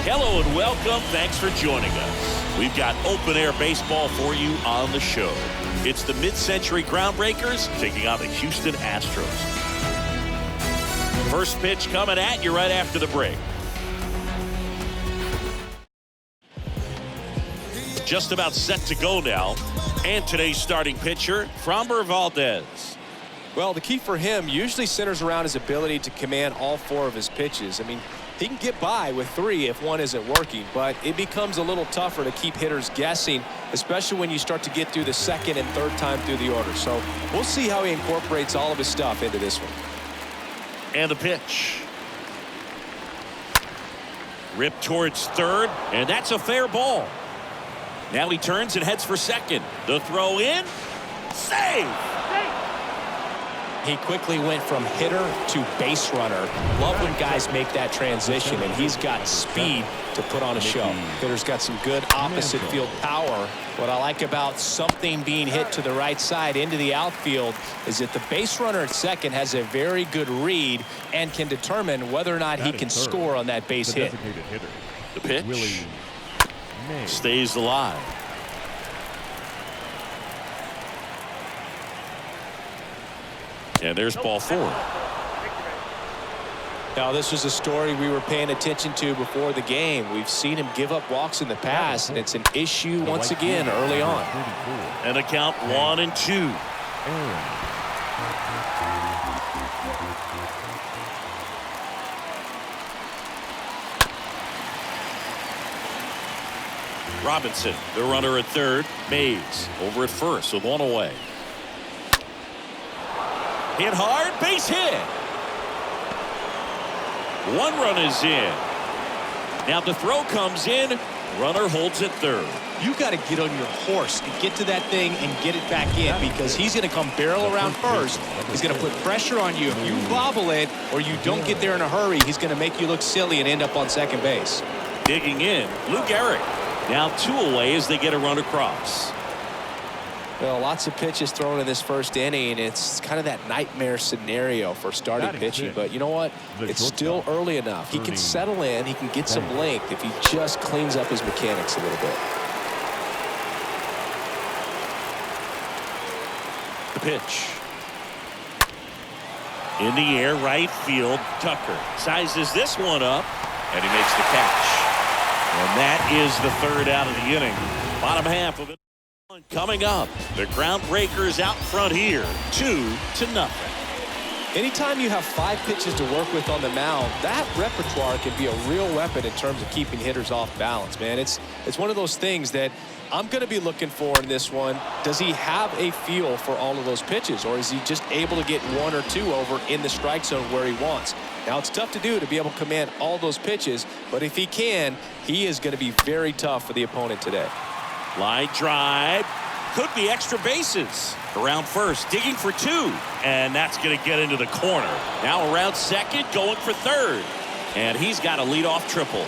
Hello and welcome. Thanks for joining us. We've got open-air baseball for you on the show. It's the mid-century Groundbreakers taking on the Houston Astros. First pitch coming at you right after the break. Just about set to go now. And today's starting pitcher, Framber Valdez. Well, the key for him usually centers around his ability to command all four of his pitches. I mean, he can get by with three if one isn't working, but it becomes a little tougher to keep hitters guessing, especially when you start to get through the second and third time through the order. So we'll see how he incorporates all of his stuff into this one. And the pitch. Ripped towards third, and that's a fair ball. Now he turns and heads for second. The throw in. Save! He quickly went from hitter to base runner. Love when guys make that transition, and he's got speed to put on a show. Hitter's got some good opposite field power. What I like about something being hit to the right side into the outfield is that the base runner at second has a very good read and can determine whether or not he can score on that base hit. The pitch stays alive. And there's ball four. Now, this was a story we were paying attention to before the game. We've seen him give up walks in the past, and it's an issue once again early on. And a count 1-2. Robinson, the runner at third. Mays over at first with one away. Hit hard, base hit. One run is in. Now the throw comes in. Runner holds at third. You got to get on your horse and get to that thing and get it back in, because he's going to come barrel around first. He's going to put pressure on you. If you bobble it or you don't get there in a hurry, he's going to make you look silly and end up on second base. Digging in, Lou Gehrig. Now two away as they get a run across. Well, lots of pitches thrown in this first inning. It's kind of that nightmare scenario for starting pitching. But you know what? It's still early enough. He can settle in. He can get some length if he just cleans up his mechanics a little bit. The pitch. In the air, right field. Tucker sizes this one up, and he makes the catch. And that is the third out of the inning. Bottom half of it coming up. The Groundbreakers out front here, 2-0. Anytime you have 5 pitches to work with on the mound, that repertoire can be a real weapon in terms of keeping hitters off balance, man. It's one of those things that I'm going to be looking for in this one. Does he have a feel for all of those pitches, or is he just able to get 1 or 2 over in the strike zone where he wants? Now, it's tough to do, to be able to command all those pitches, but if he can, he is going to be very tough for the opponent today. Line drive. Could be extra bases. Around first, digging for 2. And that's going to get into the corner. Now around second, going for third. And he's got a leadoff triple.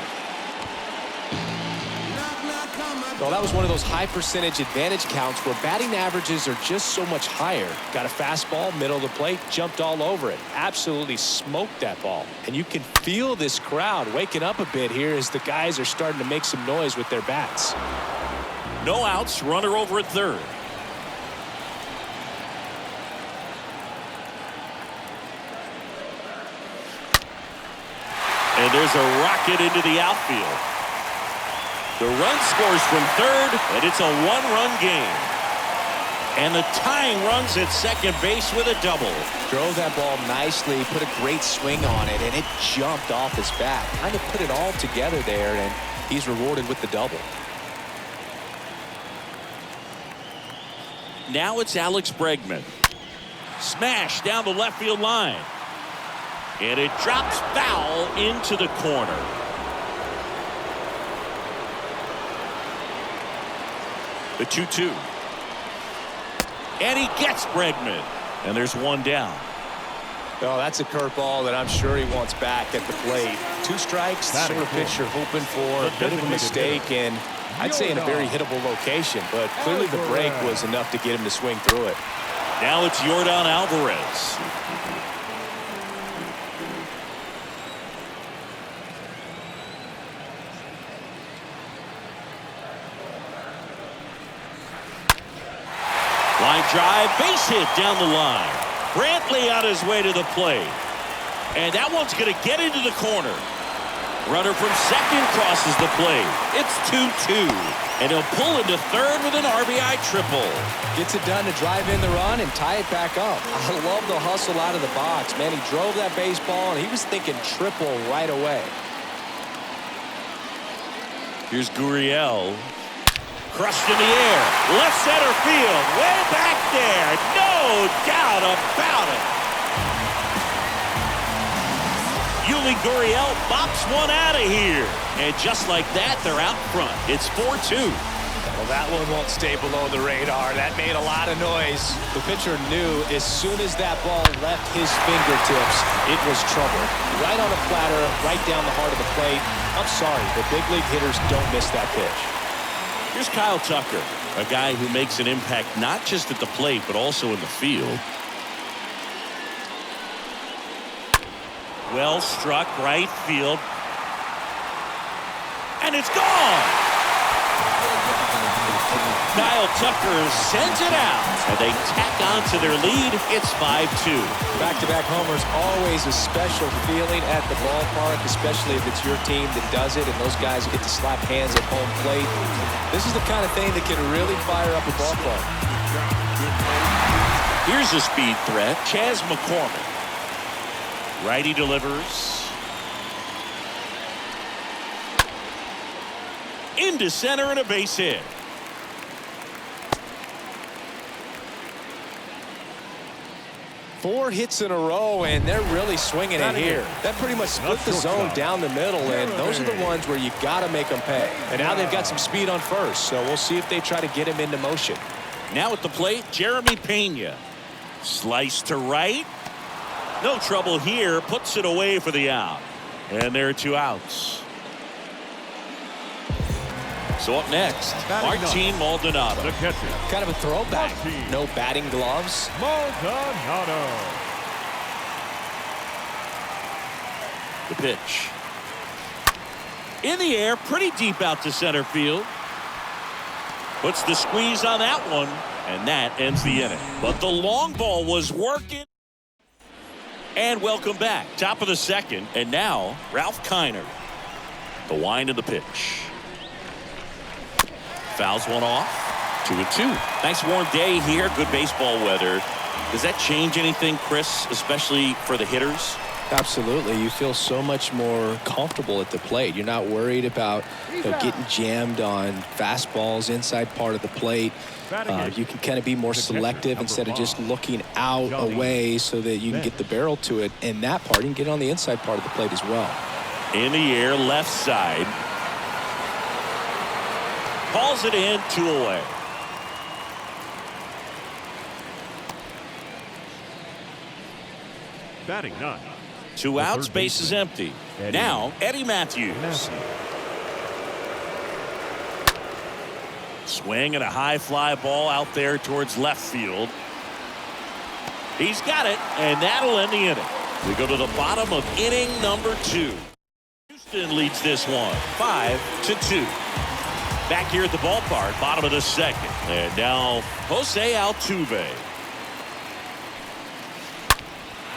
Well, that was one of those high percentage advantage counts where batting averages are just so much higher. Got a fastball, middle of the plate, jumped all over it. Absolutely smoked that ball. And you can feel this crowd waking up a bit here as the guys are starting to make some noise with their bats. No outs, runner over at third. And there's a rocket into the outfield. The run scores from third, and it's a 1-run game. And the tying runs at second base with a double. Drove that ball nicely, put a great swing on it, and it jumped off his bat. Kind of put it all together there, and he's rewarded with the double. Now it's Alex Bregman. Smash down the left field line. And it drops foul into the corner. The 2-2. And he gets Bregman. And there's one down. Oh, that's a curveball that I'm sure he wants back at the plate. 2 strikes, sort of pitch you're hoping for. A bit of a mistake, and I'd say in a very hittable location. But clearly the break was enough to get him to swing through it. Now it's Yordan Alvarez. Line drive, base hit down the line. Brantley on his way to the plate. And that one's going to get into the corner. Runner from second crosses the plate. It's 2-2. And he'll pull into third with an RBI triple. Gets it done to drive in the run and tie it back up. I love the hustle out of the box. Man, he drove that baseball, and he was thinking triple right away. Here's Gurriel. Crushed in the air. Left center field. Way back there. No doubt about it. Yuli Gurriel bops one out of here. And just like that, they're out front. It's 4-2. Well, that one won't stay below the radar. That made a lot of noise. The pitcher knew as soon as that ball left his fingertips, it was trouble. Right on a platter, right down the heart of the plate. I'm sorry, the big league hitters don't miss that pitch. Here's Kyle Tucker, a guy who makes an impact not just at the plate, but also in the field. Well struck right field. And it's gone! Kyle Tucker sends it out. And they tack on to their lead. It's 5-2. Back-to-back homers, always a special feeling at the ballpark, especially if it's your team that does it and those guys get to slap hands at home plate. This is the kind of thing that can really fire up a ballpark. Here's a speed threat, Chas McCormick. Righty delivers. Into center and a base hit. Four hits in a row, and they're really swinging it here. That pretty much split the zone down the middle, and those are the ones where you got to make them pay. And now they've got some speed on first, so we'll see if they try to get him into motion. Now at the plate, Jeremy Pena. Slice to right. No trouble here. Puts it away for the out. And there are two outs. So up next, Martin Maldonado. The catcher. Kind of a throwback. No batting gloves. Maldonado. The pitch. In the air, pretty deep out to center field. Puts the squeeze on that one, and that ends the inning. But the long ball was working. And welcome back. Top of the second, and now Ralph Kiner. The wind of the pitch. Fouls one off. 2-2. Nice warm day here. Good baseball weather. Does that change anything, Chris, especially for the hitters? Absolutely. You feel so much more comfortable at the plate. You're not worried about getting jammed on fastballs inside part of the plate. You can kind of be more selective instead of just looking out away so that you can get the barrel to it. And that part, you can get on the inside part of the plate as well. In the air, left side. Calls it in, 2 away. Batting 9. 2 outs, base is empty. Now, Eddie Matthews. Swing and a high fly ball out there towards left field. He's got it, and that'll end the inning. We go to the bottom of inning number 2. Houston leads this one, 5-2. Back here at the ballpark, bottom of the second. And now, Jose Altuve.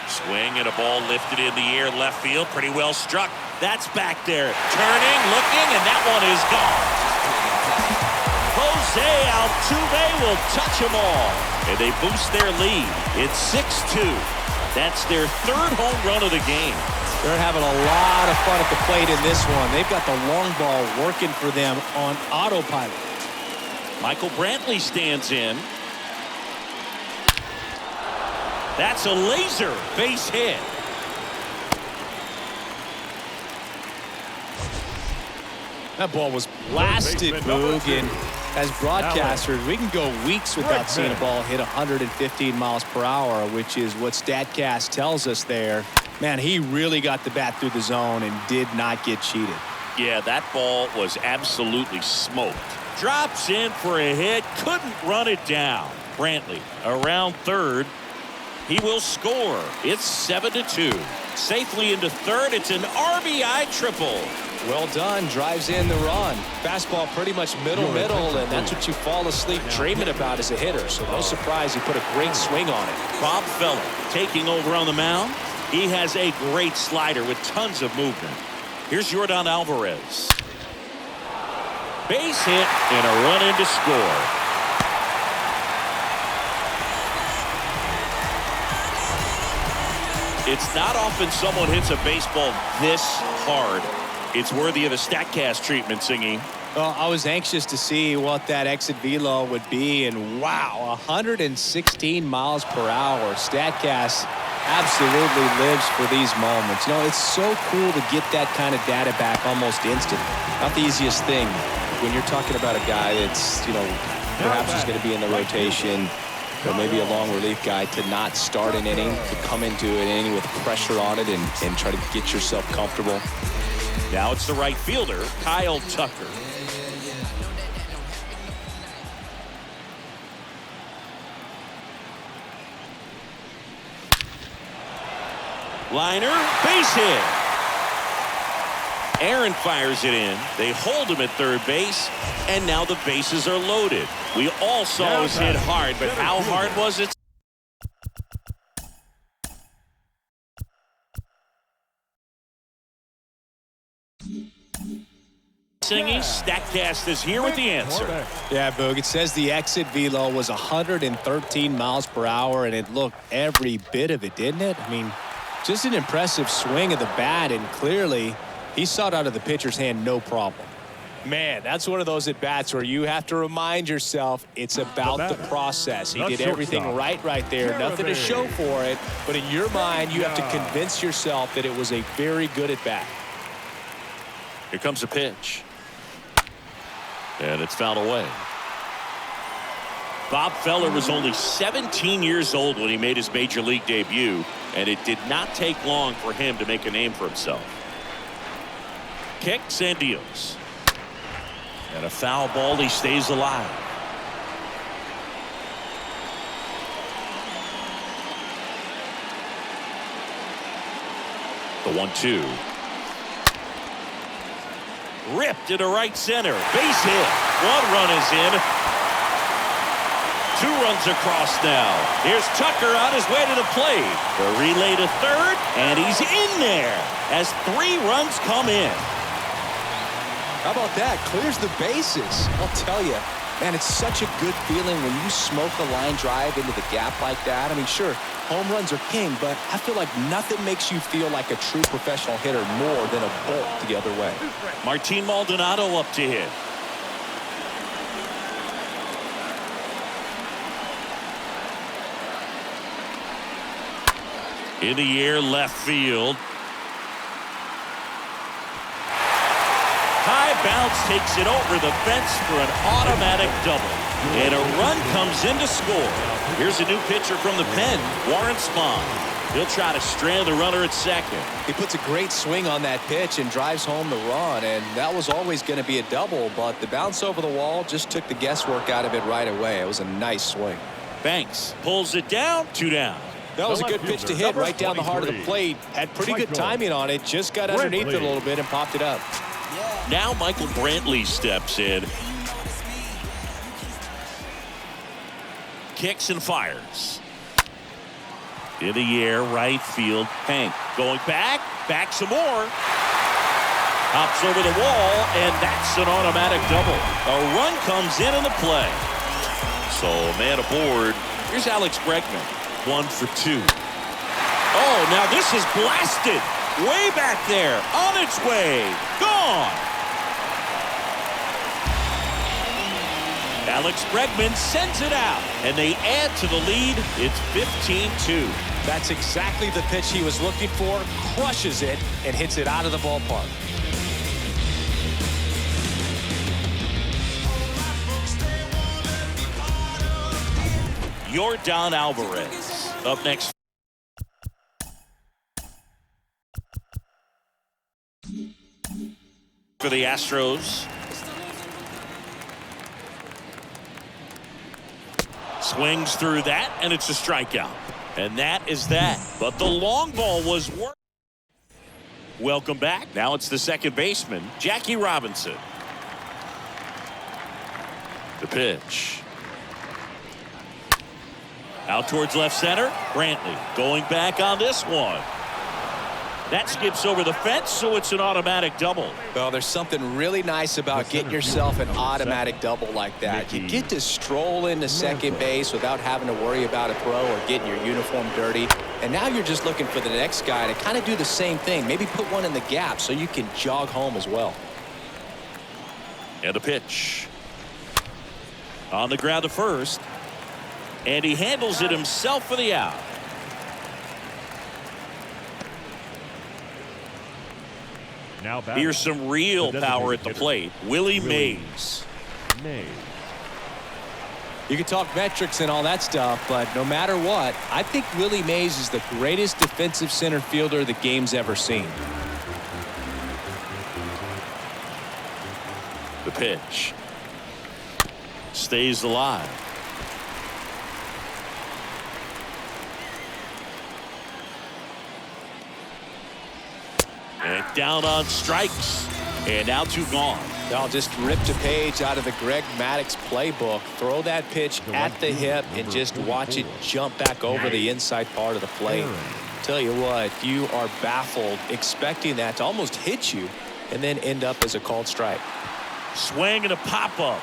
Swing and a ball lifted in the air, left field, pretty well struck. That's back there, turning, looking, and that one is gone. Jose Altuve will touch them all, and they boost their lead. It's 6-2. That's their 3rd home run of the game. They're having a lot of fun at the plate in this one. They've got the long ball working for them on autopilot. Michael Brantley stands in. That's a laser base hit. That ball was blasted, Boog, and as broadcasters, we can go weeks without seeing a ball hit 115 miles per hour, which is what StatCast tells us there. Man, he really got the bat through the zone and did not get cheated. Yeah, that ball was absolutely smoked. Drops in for a hit, couldn't run it down. Brantley around third. He will score. It's 7-2. Safely into third. It's an RBI triple. Well done. Drives in the run. Fastball pretty much middle, and that's what you fall asleep dreaming about as a hitter. So no surprise he put a great swing on it. Bob Feller taking over on the mound. He has a great slider with tons of movement. Here's Yordan Alvarez. Base hit and a run in to score. It's not often someone hits a baseball this hard. It's worthy of the StatCast treatment, Singy. Well, I was anxious to see what that exit velo would be, and wow, 116 miles per hour. StatCast absolutely lives for these moments. You know, it's so cool to get that kind of data back almost instantly. Not the easiest thing when you're talking about a guy that's, you know, perhaps is going to be in the rotation, or maybe a long relief guy, to not start an inning, to come into an inning with pressure on it and try to get yourself comfortable. Now it's the right fielder, Kyle Tucker. Liner, base hit. Aaron fires it in. They hold him at third base, and now the bases are loaded. We all saw it was hit hard, but how hard was it? Singy, StatCast is here with the answer. Yeah, Boog, it says the exit velo was 113 miles per hour, and it looked every bit of it, didn't it? I mean, just an impressive swing of the bat, and clearly he saw it out of the pitcher's hand no problem. Man, that's one of those at-bats where you have to remind yourself it's about the process. He did everything right there. Nothing to show for it, but in your mind, you have to convince yourself that it was a very good at-bat. Here comes a pitch. And it's fouled away. Bob Feller was only 17 years old when he made his major league debut, and it did not take long for him to make a name for himself. Kicks and deals. And a foul ball, he stays alive. The 1-2. Ripped into right center. Base hit. One run is in. Two runs across now. Here's Tucker on his way to the plate. The relay to third, and he's in there as 3 runs come in. How about that? Clears the bases. I'll tell you, man, it's such a good feeling when you smoke a line drive into the gap like that. I mean, sure, home runs are king, but I feel like nothing makes you feel like a true professional hitter more than a bolt the other way. Martin Maldonado up to hit. In the air, left field. High bounce takes it over the fence for an automatic double. And a run comes in to score. Here's a new pitcher from the pen, Warren Spahn. He'll try to strand the runner at second. He puts a great swing on that pitch and drives home the run, and that was always going to be a double, but the bounce over the wall just took the guesswork out of it right away. It was a nice swing. Banks pulls it down, 2 down. That was a good pitch to hit right down the heart of the plate. Had pretty good timing on it, just got underneath it a little bit and popped it up. Now Michael Brantley steps in. Kicks and fires. In the air, right field. Hank going back some more. Hops over the wall, and that's an automatic double. A run comes in the play. So man aboard. Here's Alex Bregman. 1 for 2. Oh, now this is blasted. Way back there. On its way. Gone. Alex Bregman sends it out, and they add to the lead. It's 15-2. That's exactly the pitch he was looking for. Crushes it and hits it out of the ballpark. Yordan Alvarez up next. For the Astros. Swings through that, and it's a strikeout. And that is that. But the long ball was work. Welcome back. Now it's the second baseman, Jackie Robinson. The pitch. Out towards left center. Brantley going back on this one. That skips over the fence, so it's an automatic double. Well, there's something really nice about getting yourself an automatic double like that. You get to stroll into second base without having to worry about a throw or getting your uniform dirty. And now you're just looking for the next guy to kind of do the same thing. Maybe put one in the gap so you can jog home as well. And a pitch. On the ground to first. And he handles it himself for the out. Now Here's some real power at the plate. Willie Mays. You can talk metrics and all that stuff, but no matter what, I think Willie Mays is the greatest defensive center fielder the game's ever seen. The pitch. Stays alive. And down on strikes. And now 2 gone. I'll just rip a page out of the Greg Maddux playbook. Throw that pitch at the hip and just watch it jump back over the inside part of the plate. Tell you what, you are baffled expecting that to almost hit you and then end up as a called strike. Swing and a pop-up.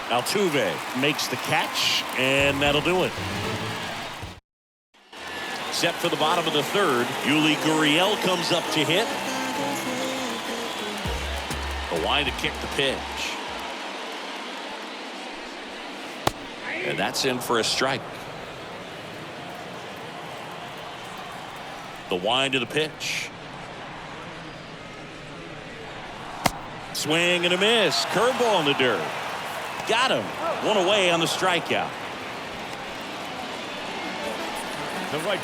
Altuve makes the catch, and that'll do it. Set for the bottom of the third. Yuli Gurriel comes up to hit. The line to kick the pitch. And that's in for a strike. The wind to the pitch. Swing and a miss. Curveball in the dirt. Got him. One away on the strikeout.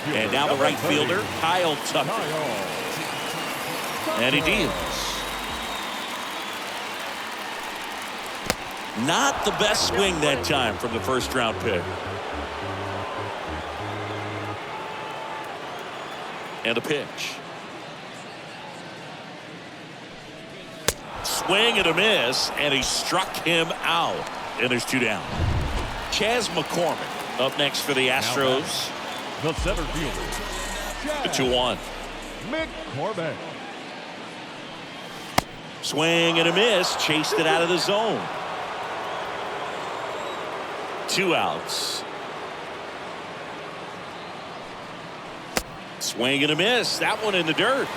And now the right fielder, Kyle Tucker. And he deals. Not the best swing that time from the first round pick. And a pitch. Swing and a miss, and he struck him out. And there's 2 down. Chas McCormick up next for the Astros. The center fielder. The 2-1. McCormick. Swing and a miss. Chased it out of the zone. 2 outs. Swing and a miss. That one in the dirt.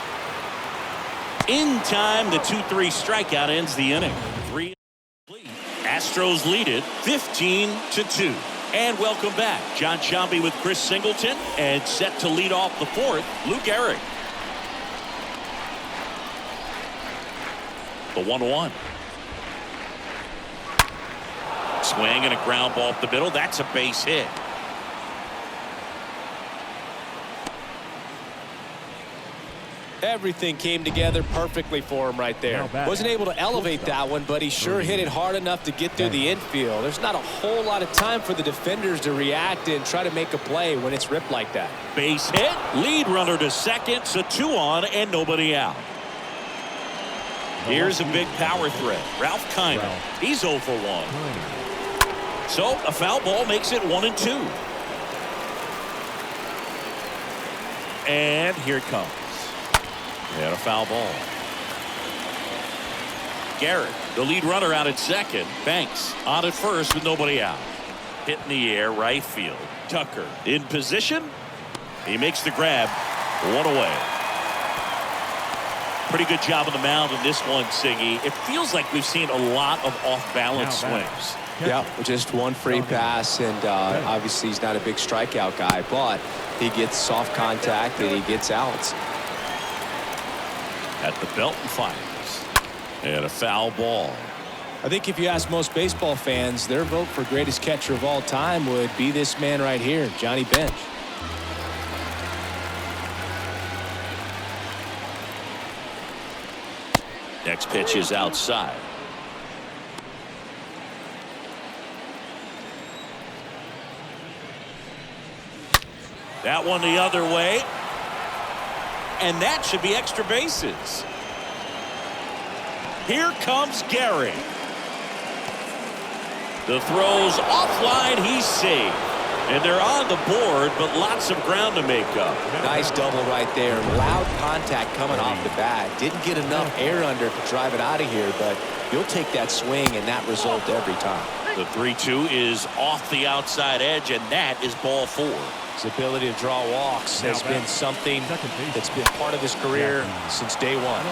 In time, the 2-3 strikeout ends the inning. 3 Astros lead it 15-2. And welcome back. John Sciambi with Chris Singleton, and set to lead off the 4th, Luke Gehrig. The 1-1. Swing and a ground ball up the middle. That's a base hit. Everything came together perfectly for him right there. Wasn't able to elevate that one, but he sure hit it hard enough to get through the infield. There's not a whole lot of time for the defenders to react and try to make a play when it's ripped like that. Base hit. Lead runner to second. So 2 on and nobody out. Here's a big power threat. Ralph Kiner. He's 0 for 1. So a foul ball makes it 1-2. And here it comes. And a foul ball. Garrett, the lead runner, out at second. Banks on at first with nobody out. Hit in the air, right field. Tucker in position. He makes the grab. 1 away. Pretty good job on the mound in this one, Siggy. It feels like we've seen a lot of off-balance swings. Yeah, just one free pass, and obviously he's not a big strikeout guy, but he gets soft contact and he gets outs. At the belt and fires. And a foul ball. I think if you ask most baseball fans, their vote for greatest catcher of all time would be this man right here, Johnny Bench. Next pitch is outside. That one the other way. and that should be extra bases. Here comes Gary. The throw's offline. He's safe. And they're on the board, but lots of ground to make up. Nice double right there. Loud contact coming off the bat. Didn't get enough air under to drive it out of here, but you'll take that swing and that result every time. The 3-2 is off the outside edge, and that is ball 4. His ability to draw walks has been something that's been part of his career since day one.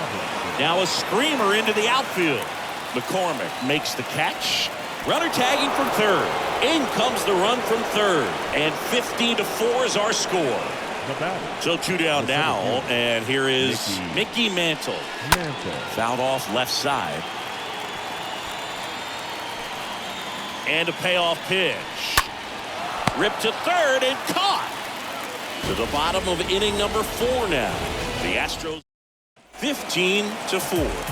Now a screamer into the outfield. McCormick makes the catch. Runner tagging from third. In comes the run from third. And 15-4 is our score. So 2 down now. And here is Mickey Mantle. Fouled off left side. And a payoff pitch. Ripped to third and caught. To the bottom of inning number 4 now. The Astros 15-4.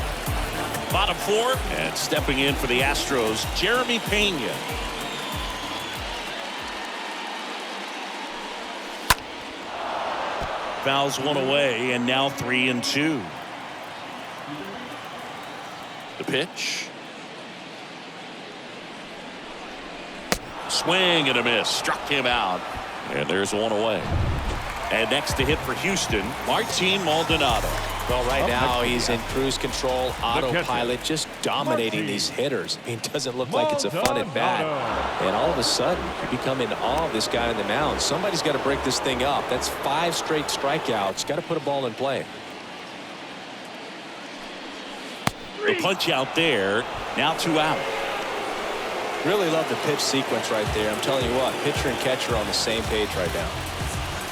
Bottom 4, and stepping in for the Astros, Jeremy Pena. Fouls one away, and now 3-2. The pitch. Swing and a miss. Struck him out. And there's one away. And next to hit for Houston, Martin Maldonado. Well, right now he's in cruise control, autopilot, just dominating these hitters. I mean, it doesn't look like it's a fun at bat. And all of a sudden, you become in awe of this guy on the mound. Somebody's got to break this thing up. That's 5 straight strikeouts. Got to put a ball in play. The punch out there. Now 2 out. Really love the pitch sequence right there. I'm telling you what, pitcher and catcher on the same page right now.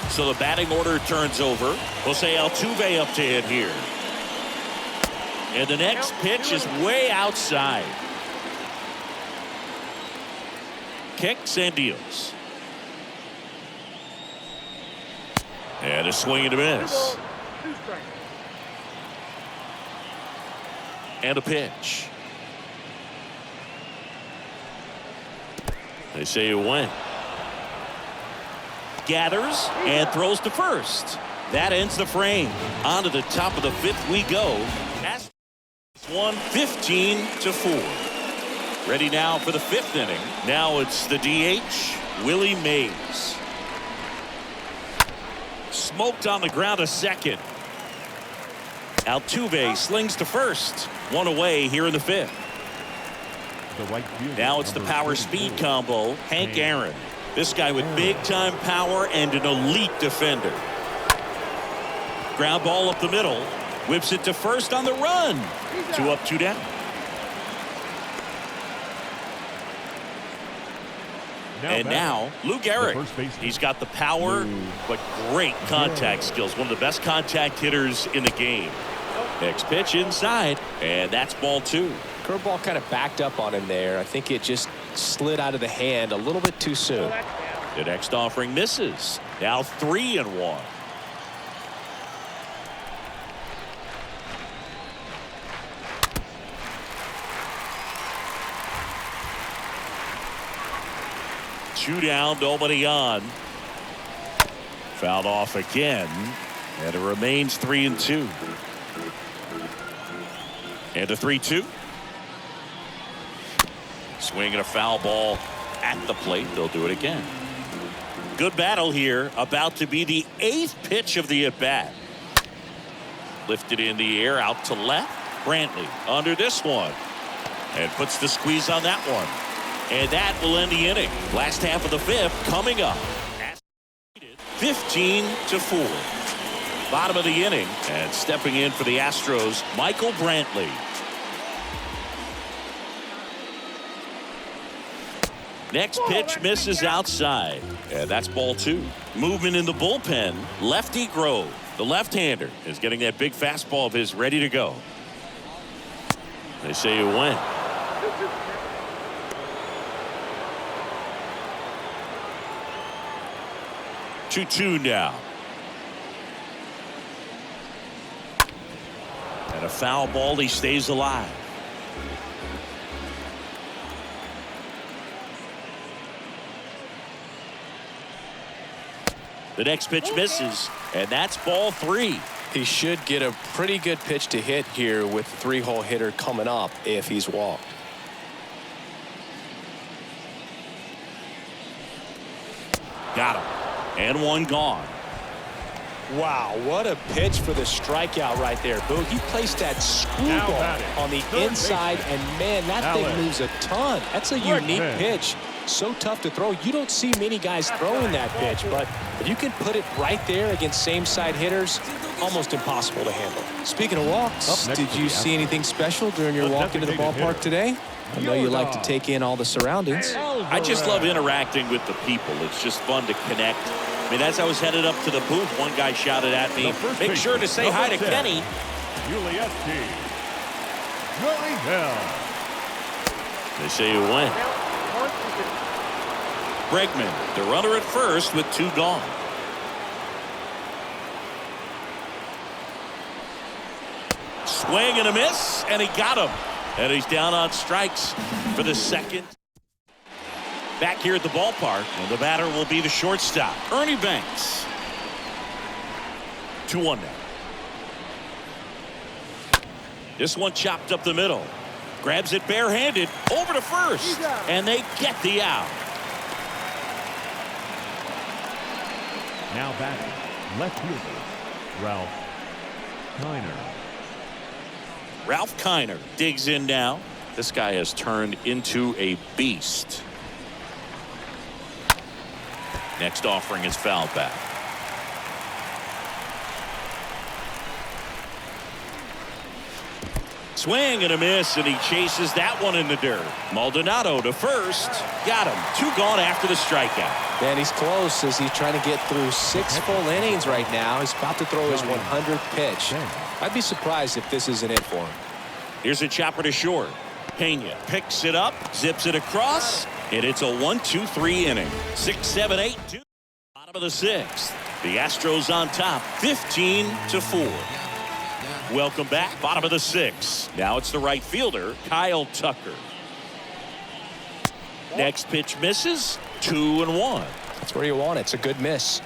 So the batting order turns over. Jose Altuve up to hit here. And the next pitch is way outside. Kicks and deals. And a swing and a miss. And a pitch. They say it went. Gathers and throws to first. That ends the frame. On to the top of the 5th we go. That's 15-4. Ready now for the 5th inning. Now it's the DH, Willie Mays. Smoked on the ground to second. Altuve slings to first. One away here in the 5th. Now it's the power speed combo. Hank Aaron. This guy with big-time power and an elite defender. Ground ball up the middle. Whips it to first on the run. 2 up, 2 down. And now Lou Gehrig. He's got the power, but great contact skills. One of the best contact hitters in the game. Next pitch inside, and that's ball 2. Curveball kind of backed up on him there. I think it just slid out of the hand a little bit too soon. The next offering misses. Now 3-1. Two down, nobody on. Fouled off again, and it remains 3-2. And a 3-2. Swing and a foul ball at the plate. They'll do it again. Good battle here. About to be the 8th pitch of the at-bat. Lifted in the air out to left. Brantley under this one. And puts the squeeze on that one. And that will end the inning. Last half of the 5th coming up. 15-4. Bottom of the inning. And stepping in for the Astros, Michael Brantley. Next pitch misses outside. And that's ball 2. Movement in the bullpen. Lefty Grove, the left-hander, is getting that big fastball of his ready to go. They say it went. Two now. And a foul ball. He stays alive. The next pitch misses, and that's ball 3. He should get a pretty good pitch to hit here with the 3-hole hitter coming up if he's walked. Got him. And one gone. Wow, what a pitch for the strikeout right there. Boog, he placed that screwball on the inside, and man, that thing moves a ton. That's a unique pitch. So tough to throw. You don't see many guys throwing that pitch, but if you can put it right there against same-side hitters, almost impossible to handle. Speaking of walks, did you see anything special during your walk into the ballpark today? I know you like to take in all the surroundings. I just love interacting with the people. It's just fun to connect. I mean, as I was headed up to the booth, one guy shouted at me, make sure to say hi to Kenny. They say you win. Bregman, the runner at first with 2 gone. Swing and a miss, and he got him. And he's down on strikes for the second. Back here at the ballpark, and the batter will be the shortstop, Ernie Banks. 2-1 now. This one chopped up the middle. Grabs it barehanded over to first, and they get the out. Now batting, left fielder, Ralph Kiner. Ralph Kiner digs in now. This guy has turned into a beast. Next offering is fouled back. Swing and a miss, and he chases that one in the dirt. Maldonado to first. Got him. 2 gone after the strikeout. Man, he's close as he's trying to get through 6 full innings right now. He's about to throw his 100th pitch. I'd be surprised if this isn't it for him. Here's a chopper to short. Pena picks it up, zips it across, and it's a 1-2-3 inning. 6, 7, 8, 2. Bottom of the 6th. The Astros on top, 15-4. Welcome back. Bottom of the 6th. Now it's the right fielder, Kyle Tucker. Next pitch misses. 2-1. That's where you want it. It's a good miss.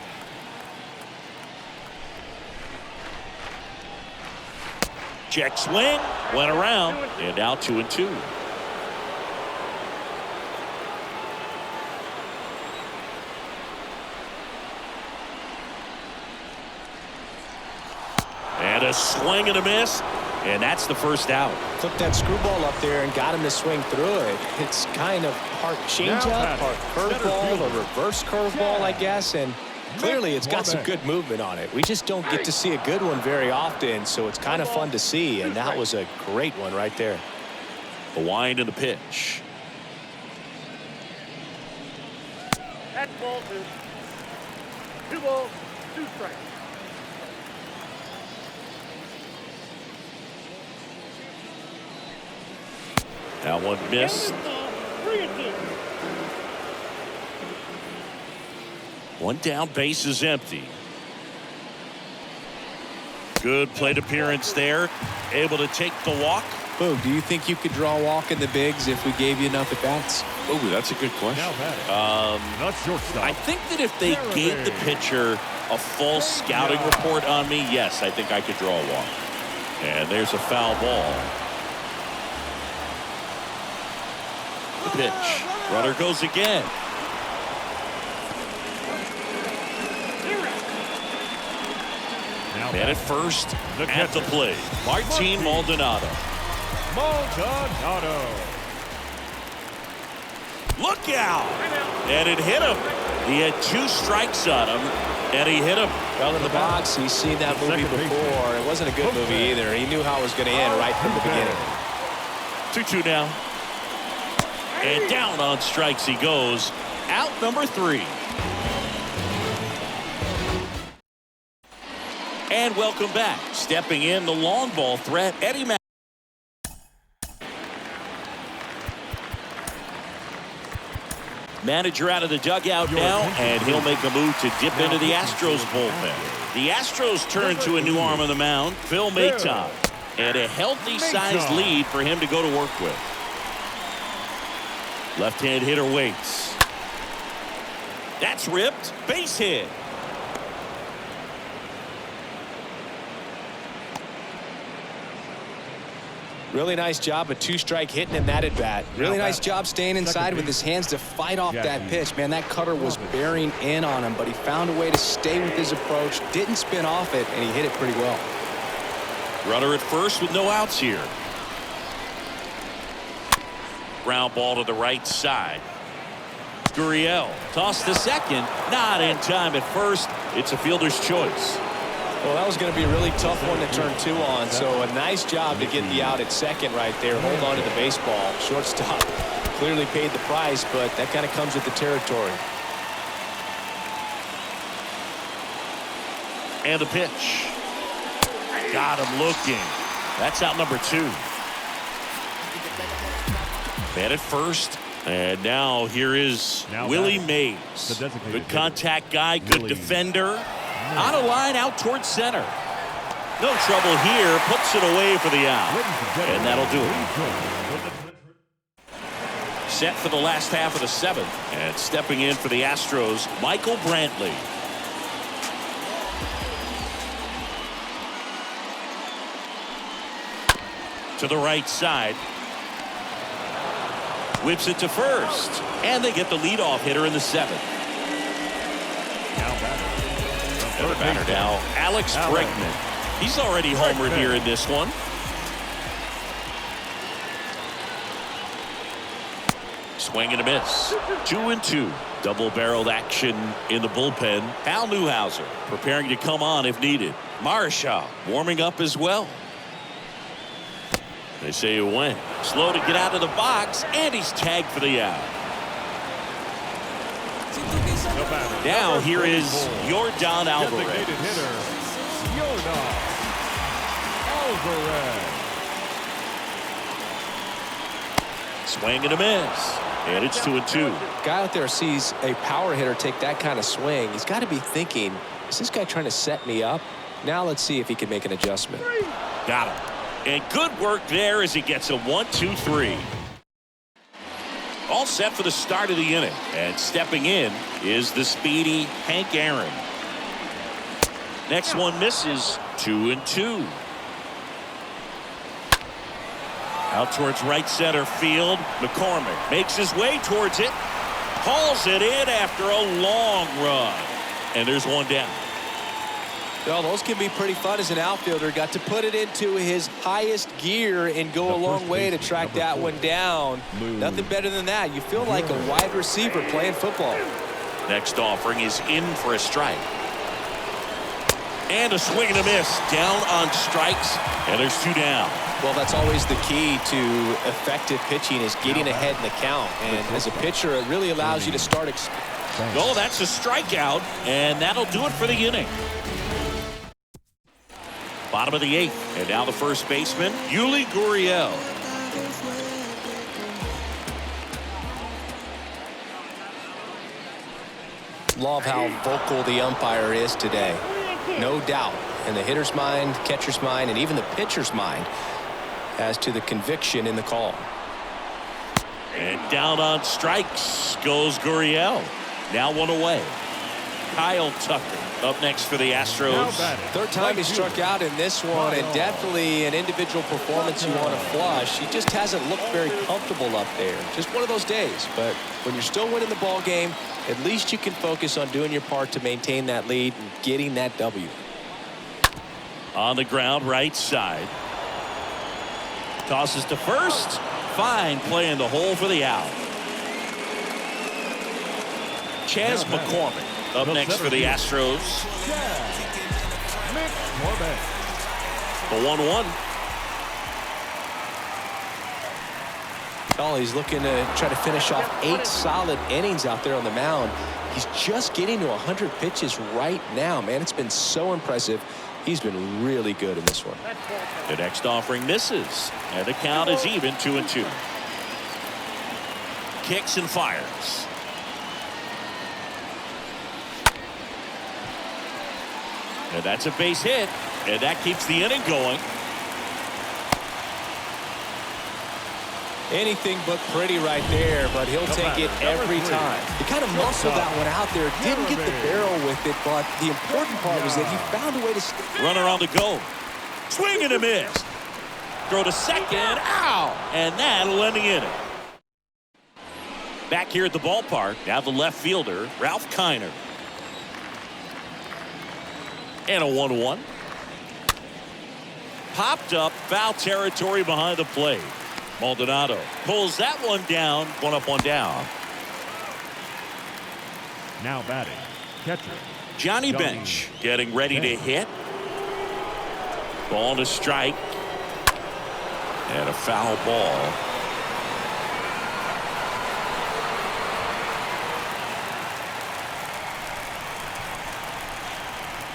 Check swing, went around, and now 2-2. And a swing and a miss, and that's the first out. Took that screwball up there and got him to swing through it. It's kind of part changeup, part curveball, a reverse curveball, I guess, and clearly it's got some good movement on it. We just don't get to see a good one very often, so it's kind of fun to see, and that was a great one right there. The wind and the pitch. That's ball 2. 2 balls, 2 strikes. That one missed. 3-2. One down, base is empty. Good plate appearance there. Able to take the walk. Boog, do you think you could draw a walk in the bigs if we gave you enough at bats? Oh, that's a good question. I think that if they gave the pitcher a full scouting report on me, yes, I think I could draw a walk. And there's a foul ball. The pitch. Runner goes again. Man at first at the plate. Martin Maldonado. Look out! And it hit him. He had 2 strikes on him, and he hit him. Well, in the box, he's seen that movie before. It wasn't a good movie either. He knew how it was going to end right from the beginning. 2-2 now. And down on strikes he goes. Out number 3. And welcome back. Stepping in the long ball threat, Eddie Mack. Manager out of the dugout now, and he'll make a move to dip into the Astros bullpen. The Astros turn to a new arm on the mound, Phil Maton, and a healthy-sized lead for him to go to work with. Left-hand hitter waits. That's ripped. Base hit. Really nice job, a two-strike hitting in that at-bat. Really nice job staying inside with his hands to fight off that pitch. Man, that cutter was bearing in on him, but he found a way to stay with his approach, didn't spin off it, and he hit it pretty well. Runner at first with no outs here. Ground ball to the right side. Gurriel tossed to second, not in time at first. It's a fielder's choice. Well, that was going to be a really tough one to turn two on, so a nice job to get the out at second right there. Hold on to the baseball. Shortstop clearly paid the price, but that kind of comes with the territory. And a pitch. Got him looking. That's out number 2. Man at first. And now here is Willie Mays. Good contact guy, good defender. On a line out towards center. No trouble here. Puts it away for the out. And that'll do it. Set for the last half of the 7th. And stepping in for the Astros, Michael Brantley. To the right side. Whips it to first. And they get the leadoff hitter in the 7th. And the batter now, Alex Bregman. He's already homered here in this one. Swing and a miss. 2-2. Double-barreled action in the bullpen. Hal Newhouser preparing to come on if needed. Marshall warming up as well. They say it went. Slow to get out of the box, and he's tagged for the out. Now here is Yordan Alvarez. Swing and a miss. And it's 2-2. Guy out there sees a power hitter take that kind of swing. He's got to be thinking, is this guy trying to set me up? Now let's see if he can make an adjustment. Got him. And good work there as he gets a 1-2-3. All set for the start of the inning. And stepping in is the speedy Hank Aaron. Next one misses. 2-2. Out towards right center field. McCormick makes his way towards it. Hauls it in after a long run. And there's one down. Well, those can be pretty fun as an outfielder. Got to put it into his highest gear and go a long way to track that one down. Nothing better than that. You feel like a wide receiver playing football. Next offering is in for a strike. And a swing and a miss. Down on strikes. And there's 2 down. Well, that's always the key to effective pitching is getting ahead in the count. And as a pitcher, it really allows you to start. Oh, that's a strikeout. And that'll do it for the inning. Bottom of the 8th, and now the first baseman, Yuli Gurriel. Love how vocal the umpire is today. No doubt in the hitter's mind, catcher's mind, and even the pitcher's mind as to the conviction in the call. And down on strikes goes Gurriel. Now 1 away. Kyle Tucker up next for the Astros. Third time he struck out in this one, and definitely an individual performance you want to flush. He just hasn't looked very comfortable up there. Just one of those days. But when you're still winning the ball game, at least you can focus on doing your part to maintain that lead and getting that W. On the ground, right side. Tosses to first. Fine play in the hole for the out. Chas McCormick up next for the Astros. The 1-1. Oh, he's looking to try to finish off 8 solid innings out there on the mound. He's just getting to 100 pitches right now, man. It's been so impressive. He's been really good in this one. The next offering misses, and the count is even 2-2. Kicks and fires. And that's a base hit, and that keeps the inning going. Anything but pretty right there, but he'll take it every time. He kind of muscled that one out there, didn't get the barrel with it, but the important part was that he found a way to... Runner on the go. Swing and a miss. Throw to second. Ow! And that'll end the inning. Back here at the ballpark, now the left fielder, Ralph Kiner. And a 1-1. Popped up, foul territory behind the plate. Maldonado pulls that one down, 1 up, 1 down. Now batting, catcher. Johnny Bench getting ready to hit. Ball to strike. And a foul ball.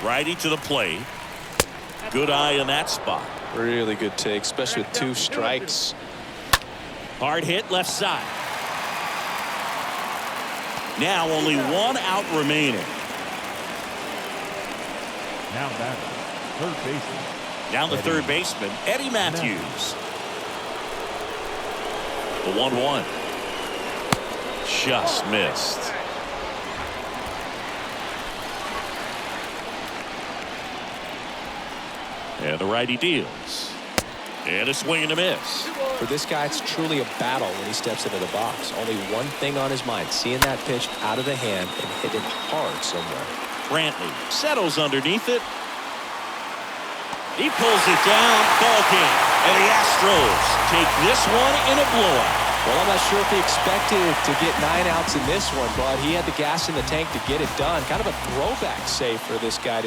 Righty to the plate. Good eye in that spot. Really good take, especially with 2 strikes. Hard hit left side. Now only 1 out remaining. Now batting, third baseman. Down the third baseman, Eddie Matthews. The 1-1. Just missed. And the righty deals. And a swing and a miss. For this guy, it's truly a battle when he steps into the box. Only one thing on his mind, seeing that pitch out of the hand and hit it hard somewhere. Brantley settles underneath it. He pulls it down. Ball game. And the Astros take this one in a blowout. Well, I'm not sure if he expected to get 9 outs in this one, but he had the gas in the tank to get it done. Kind of a throwback save for this guy to